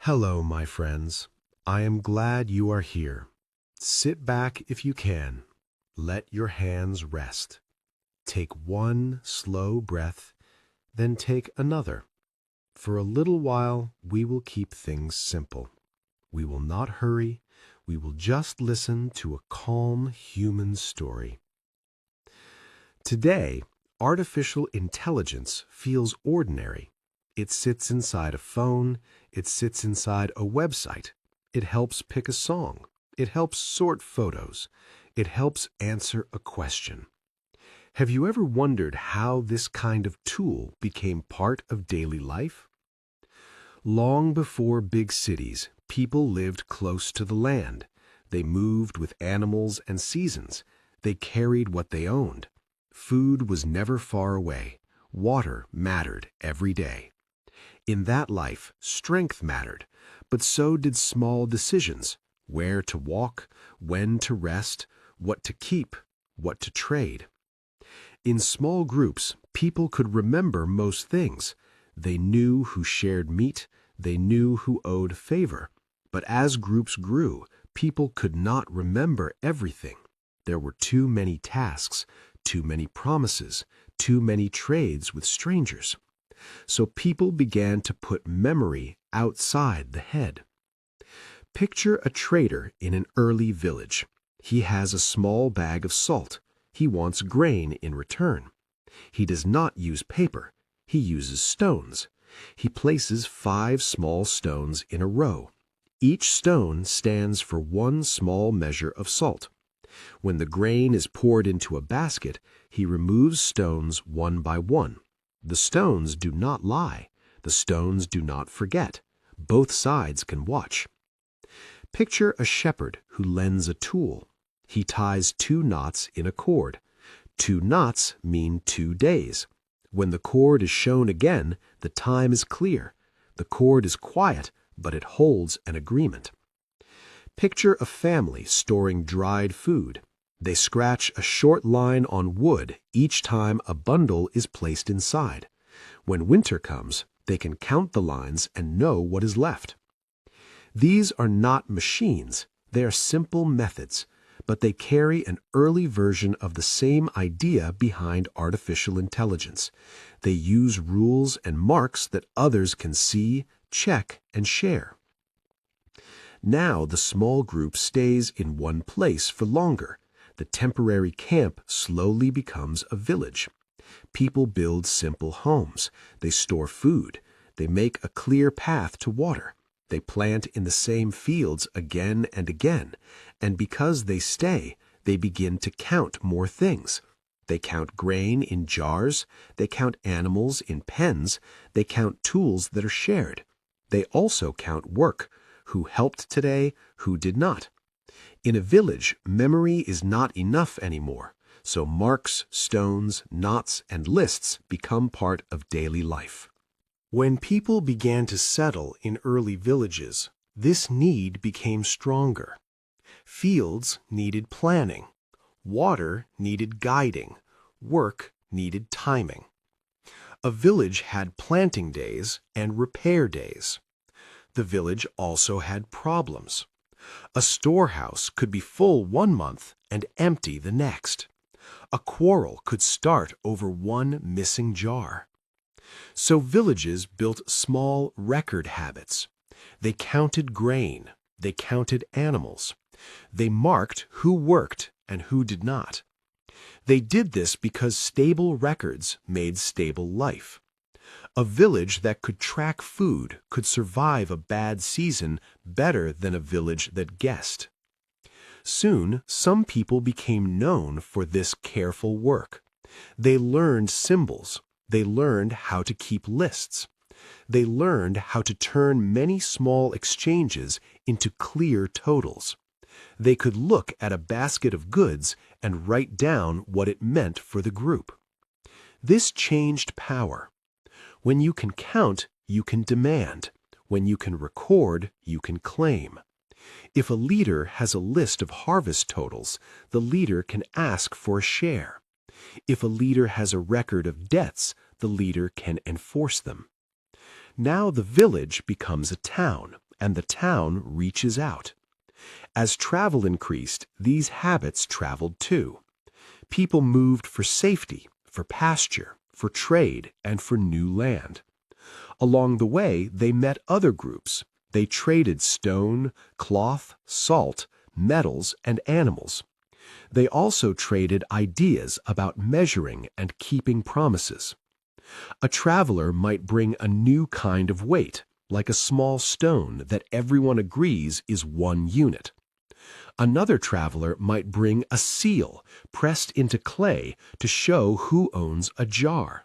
Hello, my friends. I am glad you are here. Sit back if you can. Let your hands rest. Take one slow breath, then take another. For a little while, we will keep things simple. We will not hurry. We will just listen to a calm human story. Today, artificial intelligence feels ordinary. It sits inside a phone. It sits inside a website. It helps pick a song. It helps sort photos. It helps answer a question. Have you ever wondered how this kind of tool became part of daily life? Long before big cities, people lived close to the land. They moved with animals and seasons. They carried what they owned. Food was never far away. Water mattered every day. In that life, strength mattered, but so did small decisions: where to walk, when to rest, what to keep, what to trade. In small groups, people could remember most things. They knew who shared meat. They knew who owed favor. But as groups grew, people could not remember everything. There were too many tasks, too many promises, too many trades with strangers. So people began to put memory outside the head. Picture a trader in an early village. He has a small bag of salt. He wants grain in return. He does not use paper. He uses stones. He places 5 small stones in a row. Each stone stands for one small measure of salt. When the grain is poured into a basket, he removes stones one by one. The stones do not lie. The stones do not forget. Both sides can watch. Picture a shepherd who lends a tool. He ties 2 knots in a cord. 2 knots mean 2 days. When the cord is shown again, the time is clear. The cord is quiet, but it holds an agreement. Picture a family storing dried food. They scratch a short line on wood each time a bundle is placed inside. When winter comes, they can count the lines and know what is left. These are not machines. They are simple methods, but they carry an early version of the same idea behind artificial intelligence. They use rules and marks that others can see, check, and share. Now the small group stays in one place for longer. The temporary camp slowly becomes a village. People build simple homes. They store food. They make a clear path to water. They plant in the same fields again and again. And because they stay, they begin to count more things. They count grain in jars. They count animals in pens. They count tools that are shared. They also count work. Who helped today, who did not. In a village, memory is not enough anymore, so marks, stones, knots, and lists become part of daily life. When people began to settle in early villages, this need became stronger. Fields needed planning. Water needed guiding. Work needed timing. A village had planting days and repair days. The village also had problems. A storehouse could be full one month and empty the next. A quarrel could start over one missing jar. So villages built small record habits. They counted grain. They counted animals. They marked who worked and who did not. They did this because stable records made stable life. A village that could track food could survive a bad season better than a village that guessed. Soon, some people became known for this careful work. They learned symbols. They learned how to keep lists. They learned how to turn many small exchanges into clear totals. They could look at a basket of goods and write down what it meant for the group. This changed power. When you can count, you can demand. When you can record, you can claim. If a leader has a list of harvest totals, the leader can ask for a share. If a leader has a record of debts, the leader can enforce them. Now the village becomes a town, and the town reaches out. As travel increased, these habits traveled too. People moved for safety, for pasture, for trade, and for new land. Along the way, they met other groups. They traded stone, cloth, salt, metals, and animals. They also traded ideas about measuring and keeping promises. A traveler might bring a new kind of weight, like a small stone that everyone agrees is 1 unit. Another traveler might bring a seal pressed into clay to show who owns a jar.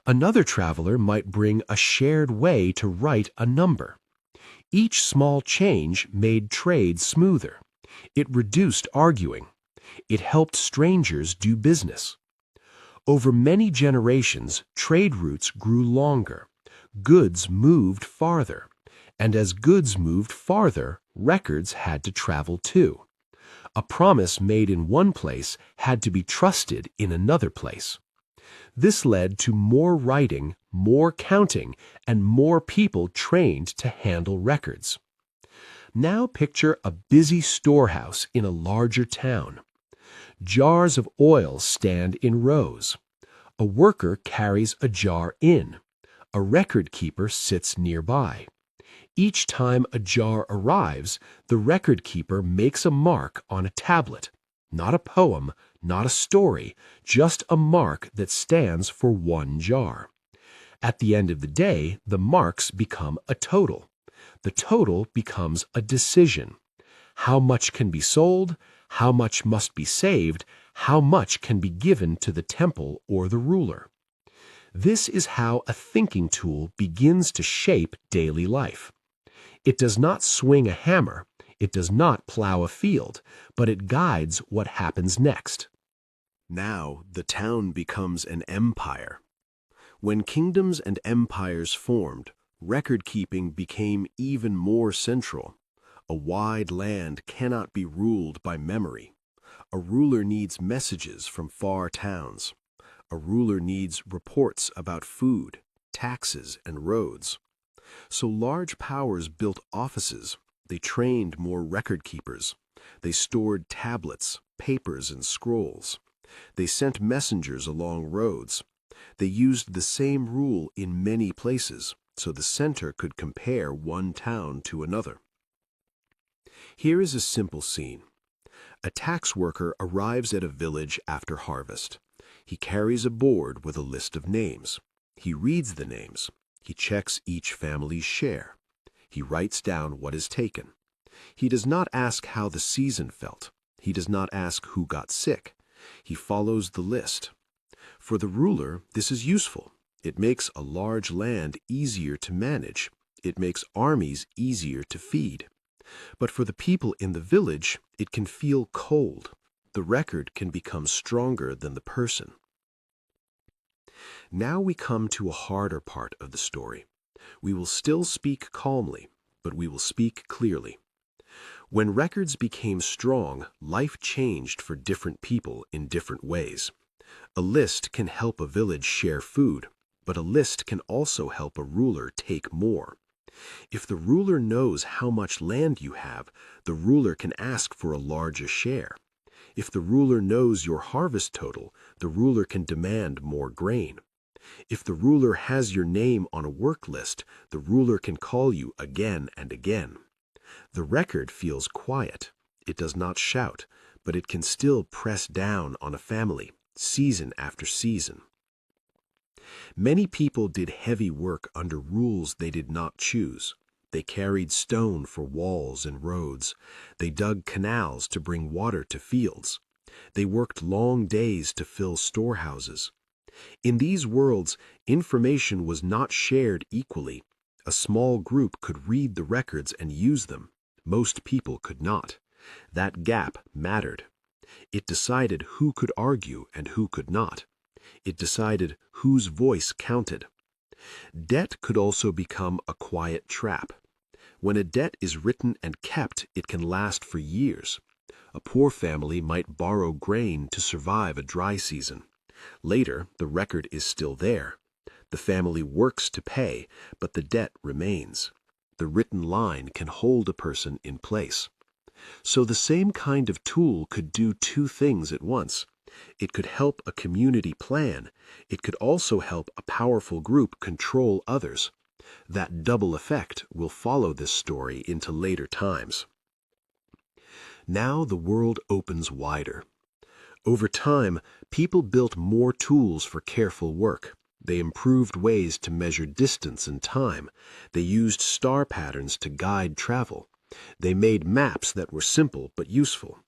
Another traveler might bring a shared way to write a number. Each small change made trade smoother. It reduced arguing. It helped strangers do business. Over many generations, trade routes grew longer. Goods moved farther. And as goods moved farther, records had to travel too. A promise made in one place had to be trusted in another place. This led to more writing, more counting, and more people trained to handle records. Now picture a busy storehouse in a larger town. Jars of oil stand in rows. A worker carries a jar in. A record keeper sits nearby. Each time a jar arrives, the record keeper makes a mark on a tablet. Not a poem, not a story, just a mark that stands for one jar. At the end of the day, the marks become a total. The total becomes a decision. How much can be sold? How much must be saved? How much can be given to the temple or the ruler? This is how a thinking tool begins to shape daily life. It does not swing a hammer, it does not plow a field, but it guides what happens next. Now the town becomes an empire. When kingdoms and empires formed, record-keeping became even more central. A wide land cannot be ruled by memory. A ruler needs messages from far towns. A ruler needs reports about food, taxes, and roads. So large powers built offices. They trained more record keepers. They stored tablets, papers, and scrolls. They sent messengers along roads. They used the same rule in many places, so the center could compare one town to another. Here is a simple scene. A tax worker arrives at a village after harvest. He carries a board with a list of names. He reads the names. He checks each family's share. He writes down what is taken. He does not ask how the season felt. He does not ask who got sick. He follows the list. For the ruler, this is useful. It makes a large land easier to manage. It makes armies easier to feed. But for the people in the village, it can feel cold. The record can become stronger than the person. Now we come to a harder part of the story. We will still speak calmly, but we will speak clearly. When records became strong, life changed for different people in different ways. A list can help a village share food, but a list can also help a ruler take more. If the ruler knows how much land you have, the ruler can ask for a larger share. If the ruler knows your harvest total, the ruler can demand more grain. If the ruler has your name on a work list, the ruler can call you again and again. The record feels quiet. It does not shout, but it can still press down on a family, season after season. Many people did heavy work under rules they did not choose. They carried stone for walls and roads. They dug canals to bring water to fields. They worked long days to fill storehouses. In these worlds, information was not shared equally. A small group could read the records and use them. Most people could not. That gap mattered. It decided who could argue and who could not. It decided whose voice counted. Debt could also become a quiet trap. When a debt is written and kept, it can last for years. A poor family might borrow grain to survive a dry season. Later, the record is still there. The family works to pay, but the debt remains. The written line can hold a person in place. So the same kind of tool could do two things at once. It could help a community plan. It could also help a powerful group control others. That double effect will follow this story into later times. Now the world opens wider. Over time, people built more tools for careful work. They improved ways to measure distance and time. They used star patterns to guide travel. They made maps that were simple but useful.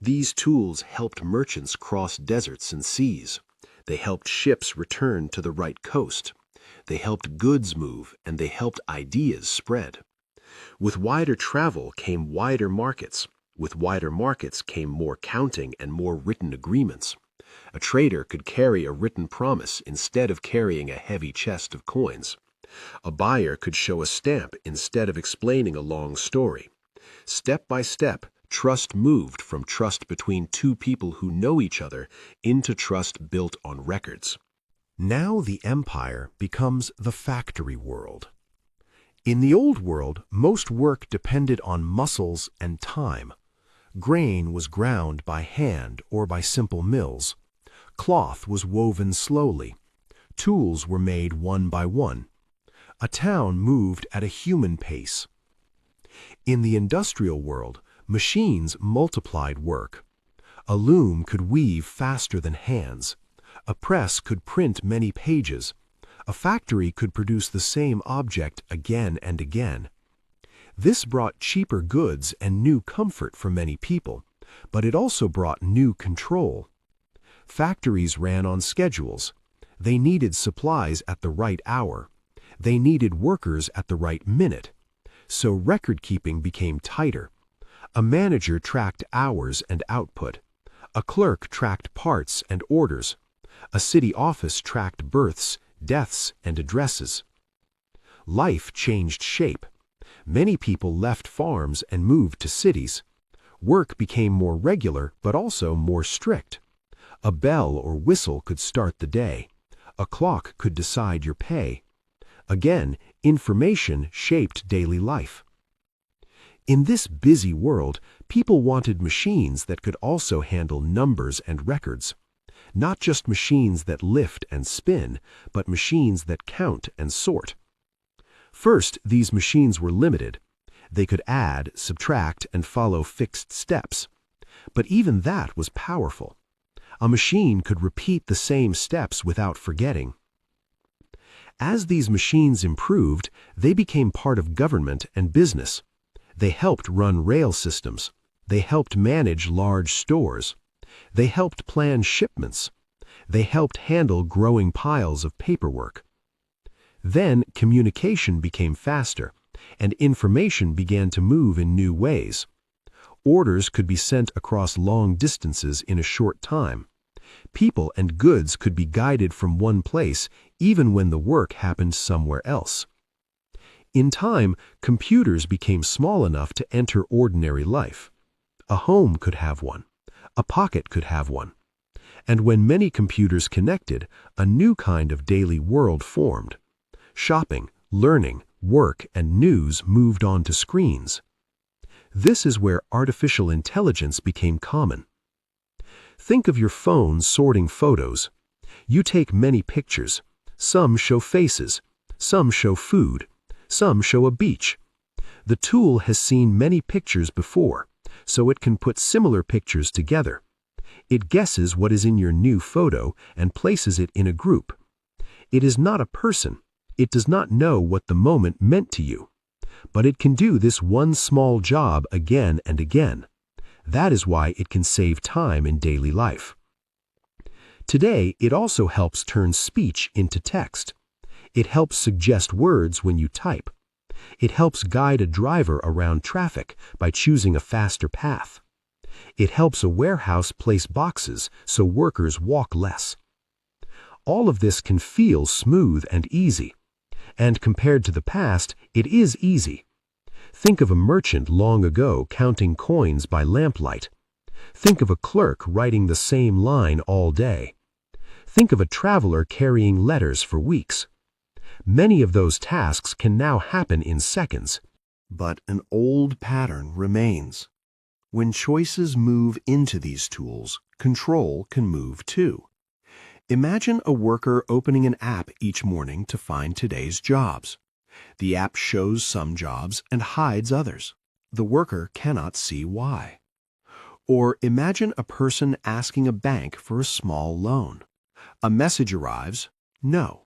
These tools helped merchants cross deserts and seas. They helped ships return to the right coast. They helped goods move, and they helped ideas spread. With wider travel came wider markets. With wider markets came more counting and more written agreements. A trader could carry a written promise instead of carrying a heavy chest of coins. A buyer could show a stamp instead of explaining a long story. Step by step, trust moved from trust between two people who know each other into trust built on records. Now the empire becomes the factory world. In the old world, most work depended on muscles and time. Grain was ground by hand or by simple mills. Cloth was woven slowly. Tools were made one by one. A town moved at a human pace. In the industrial world, machines multiplied work. A loom could weave faster than hands. A press could print many pages. A factory could produce the same object again and again. This brought cheaper goods and new comfort for many people, but it also brought new control. Factories ran on schedules. They needed supplies at the right hour. They needed workers at the right minute. So record-keeping became tighter. A manager tracked hours and output. A clerk tracked parts and orders. A city office tracked births, deaths, and addresses. Life changed shape. Many people left farms and moved to cities. Work became more regular but also more strict. A bell or whistle could start the day. A clock could decide your pay. Again, information shaped daily life. In this busy world, people wanted machines that could also handle numbers and records. Not just machines that lift and spin, but machines that count and sort. First, these machines were limited. They could add, subtract, and follow fixed steps. But even that was powerful. A machine could repeat the same steps without forgetting. As these machines improved, they became part of government and business. They helped run rail systems. They helped manage large stores. They helped plan shipments. They helped handle growing piles of paperwork. Then communication became faster, and information began to move in new ways. Orders could be sent across long distances in a short time. People and goods could be guided from one place even when the work happened somewhere else. In time, computers became small enough to enter ordinary life. A home could have one. A pocket could have one. And when many computers connected, a new kind of daily world formed. Shopping, learning, work, and news moved onto screens. This is where artificial intelligence became common. Think of your phone sorting photos. You take many pictures. Some show faces. Some show food. Some show a beach. The tool has seen many pictures before, so it can put similar pictures together. It guesses what is in your new photo and places it in a group. It is not a person. It does not know what the moment meant to you. But it can do this one small job again and again. That is why it can save time in daily life. Today, it also helps turn speech into text. It helps suggest words when you type. It helps guide a driver around traffic by choosing a faster path. It helps a warehouse place boxes so workers walk less. All of this can feel smooth and easy. And compared to the past, it is easy. Think of a merchant long ago counting coins by lamplight. Think of a clerk writing the same line all day. Think of a traveler carrying letters for weeks. Many of those tasks can now happen in seconds. But an old pattern remains. When choices move into these tools, control can move too. Imagine a worker opening an app each morning to find today's jobs. The app shows some jobs and hides others. The worker cannot see why. Or imagine a person asking a bank for a small loan. A message arrives, no.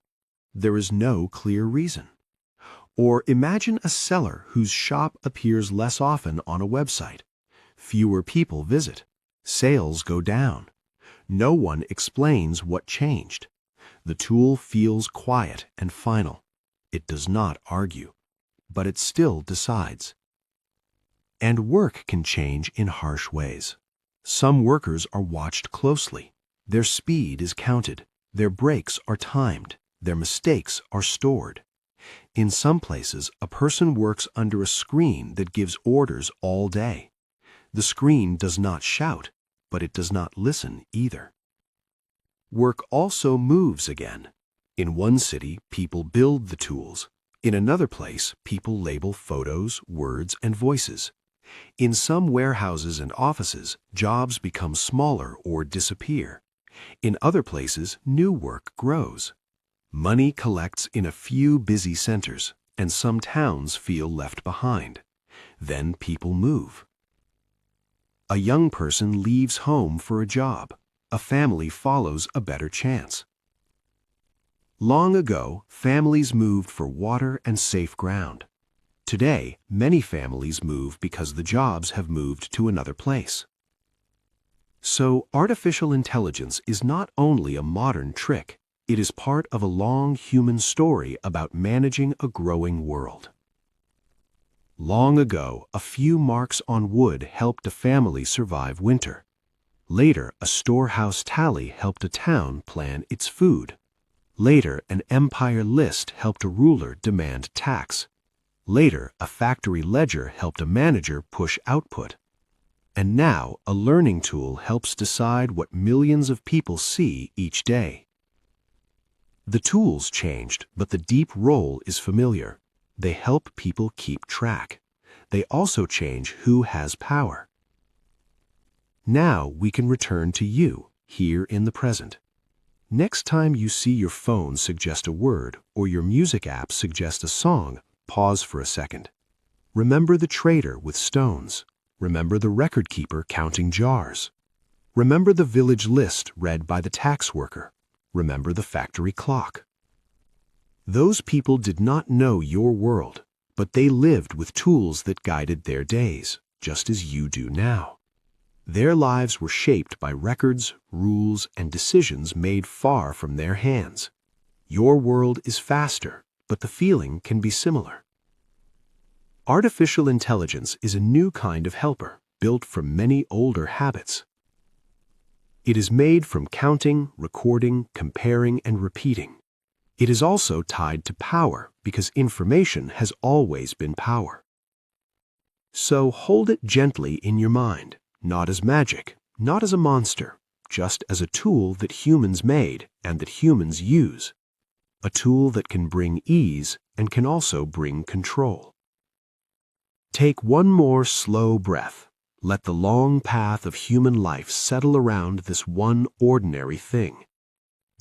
There is no clear reason. Or imagine a seller whose shop appears less often on a website. Fewer people visit. Sales go down. No one explains what changed. The tool feels quiet and final. It does not argue, but it still decides. And work can change in harsh ways. Some workers are watched closely. Their speed is counted. Their breaks are timed. Their mistakes are stored. In some places, a person works under a screen that gives orders all day. The screen does not shout, but it does not listen either. Work also moves again. In one city, people build the tools. In another place, people label photos, words, and voices. In some warehouses and offices, jobs become smaller or disappear. In other places, new work grows. Money collects in a few busy centers, and some towns feel left behind. Then people move. A young person leaves home for a job. A family follows a better chance. Long ago, families moved for water and safe ground. Today, many families move because the jobs have moved to another place. So, artificial intelligence is not only a modern trick, it is part of a long human story about managing a growing world. Long ago, a few marks on wood helped a family survive winter. Later, a storehouse tally helped a town plan its food. Later, an empire list helped a ruler demand tax. Later, a factory ledger helped a manager push output. And now, a learning tool helps decide what millions of people see each day. The tools changed, but the deep role is familiar. They help people keep track. They also change who has power. Now we can return to you, here in the present. Next time you see your phone suggest a word or your music app suggest a song, pause for a second. Remember the trader with stones. Remember the record keeper counting jars. Remember the village list read by the tax worker. Remember the factory clock. Those people did not know your world, but they lived with tools that guided their days, just as you do now. Their lives were shaped by records, rules, and decisions made far from their hands. Your world is faster, but the feeling can be similar. Artificial intelligence is a new kind of helper, built from many older habits. It is made from counting, recording, comparing, and repeating. It is also tied to power because information has always been power. So hold it gently in your mind, not as magic, not as a monster, just as a tool that humans made and that humans use. A tool that can bring ease and can also bring control. Take one more slow breath. Let the long path of human life settle around this one ordinary thing.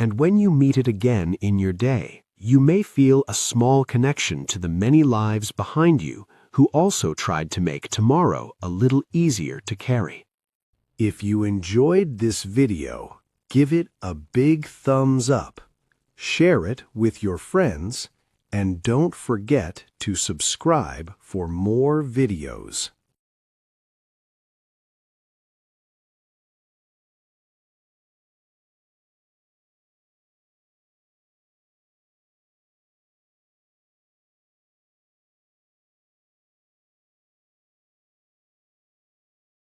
And when you meet it again in your day, you may feel a small connection to the many lives behind you who also tried to make tomorrow a little easier to carry. If you enjoyed this video, give it a big thumbs up, share it with your friends, and don't forget to subscribe for more videos.